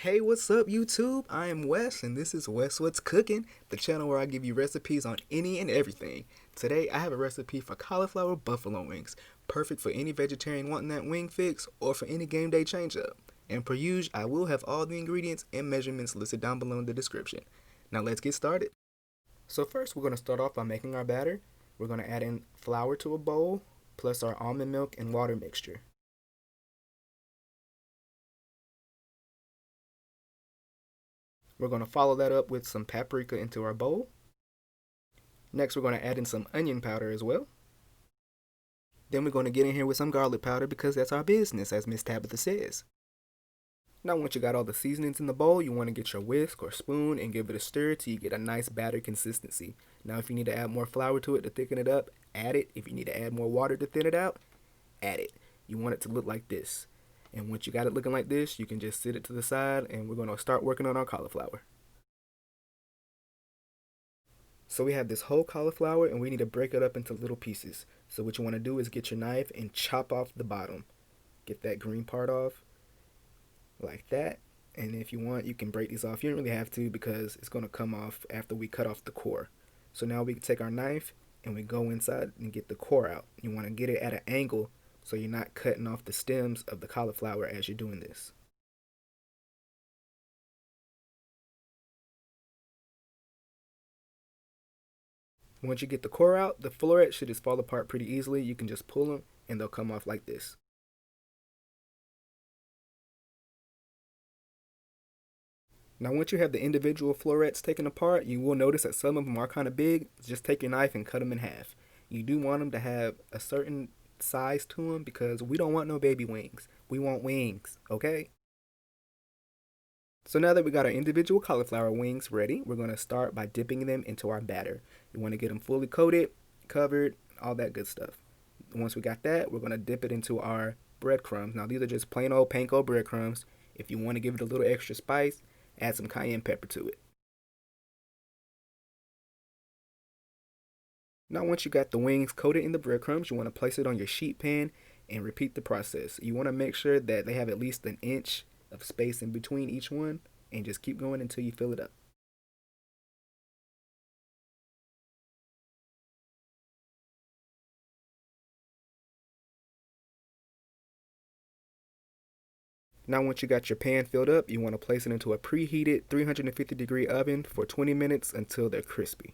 Hey, what's up, YouTube? I am Wes, and this is Wes What's Cooking, the channel where I give you recipes on any and everything. Today, I have a recipe for cauliflower buffalo wings, perfect for any vegetarian wanting that wing fix or for any game day change up. And per usual, I will have all the ingredients and measurements listed down below in the description. Now, let's get started. So first, we're going to start off by making our batter. We're going to add in flour to a bowl, plus our almond milk and water mixture. We're going to follow that up with some paprika into our bowl. Next, we're going to add in some onion powder as well. Then we're going to get in here with some garlic powder because that's our business, as Miss Tabitha says. Now, once you got all the seasonings in the bowl, you want to get your whisk or spoon and give it a stir till you get a nice batter consistency. Now, if you need to add more flour to it to thicken it up, add it. If you need to add more water to thin it out, add it. You want it to look like this. And once you got it looking like this, you can just sit it to the side and we're going to start working on our cauliflower. So we have this whole cauliflower and we need to break it up into little pieces. So what you want to do is get your knife and chop off the bottom. Get that green part off like that. And if you want, you can break these off. You don't really have to because it's going to come off after we cut off the core. So now we can take our knife and we go inside and get the core out. You want to get it at an angle so you're not cutting off the stems of the cauliflower as you're doing this. Once you get the core out, the florets should just fall apart pretty easily. You can just pull them and they'll come off like this. Now once you have the individual florets taken apart, you will notice that some of them are kind of big. Just take your knife and cut them in half. You do want them to have a certain size to them because we don't want no baby wings. We want wings, okay? So now that we got our individual cauliflower wings ready, we're going to start by dipping them into our batter. You want to get them fully coated, covered, all that good stuff. Once we got that, we're going to dip it into our breadcrumbs. Now these are just plain old panko breadcrumbs. If you want to give it a little extra spice, add some cayenne pepper to it. Now once you got the wings coated in the breadcrumbs, you want to place it on your sheet pan and repeat the process. You want to make sure that they have at least an inch of space in between each one and just keep going until you fill it up. Now once you got your pan filled up, you want to place it into a preheated 350-degree oven for 20 minutes until they're crispy.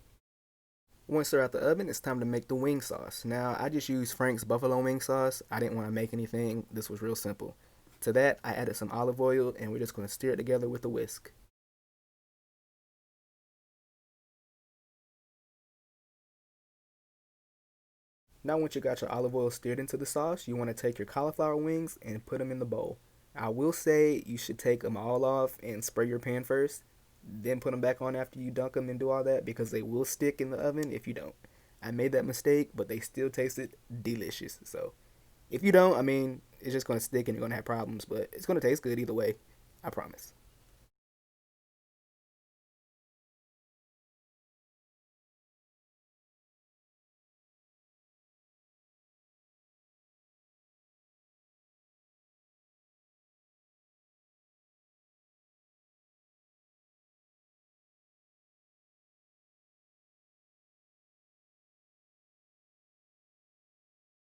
Once they're out the oven, it's time to make the wing sauce. Now, I just used Frank's buffalo wing sauce. I didn't want to make anything. This was real simple. To that, I added some olive oil, and we're just going to stir it together with a whisk. Now, once you got your olive oil stirred into the sauce, you want to take your cauliflower wings and put them in the bowl. I will say you should take them all off and spray your pan first, then put them back on after you dunk them and do all that because they will stick in the oven if you don't. I made that mistake, but they still tasted delicious. So if you don't, I mean, it's just going to stick and you're going to have problems, but it's going to taste good either way. I promise.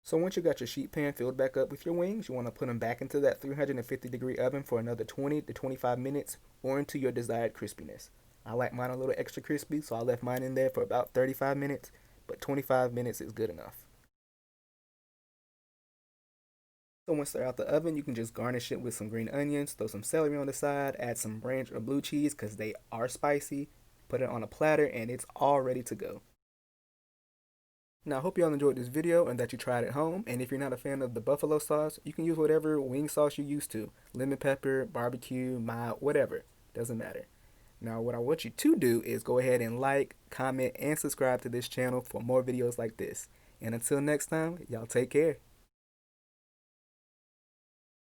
So once you got your sheet pan filled back up with your wings, you want to put them back into that 350-degree oven for another 20 to 25 minutes or into your desired crispiness. I like mine a little extra crispy, so I left mine in there for about 35 minutes, but 25 minutes is good enough. So once they're out the oven, you can just garnish it with some green onions, throw some celery on the side, add some ranch or blue cheese because they are spicy, put it on a platter, and it's all ready to go. Now, I hope y'all enjoyed this video and that you tried it at home. And if you're not a fan of the buffalo sauce, you can use whatever wing sauce you're used to. Lemon pepper, barbecue, mild, whatever. Doesn't matter. Now, what I want you to do is go ahead and like, comment, and subscribe to this channel for more videos like this. And until next time, y'all take care.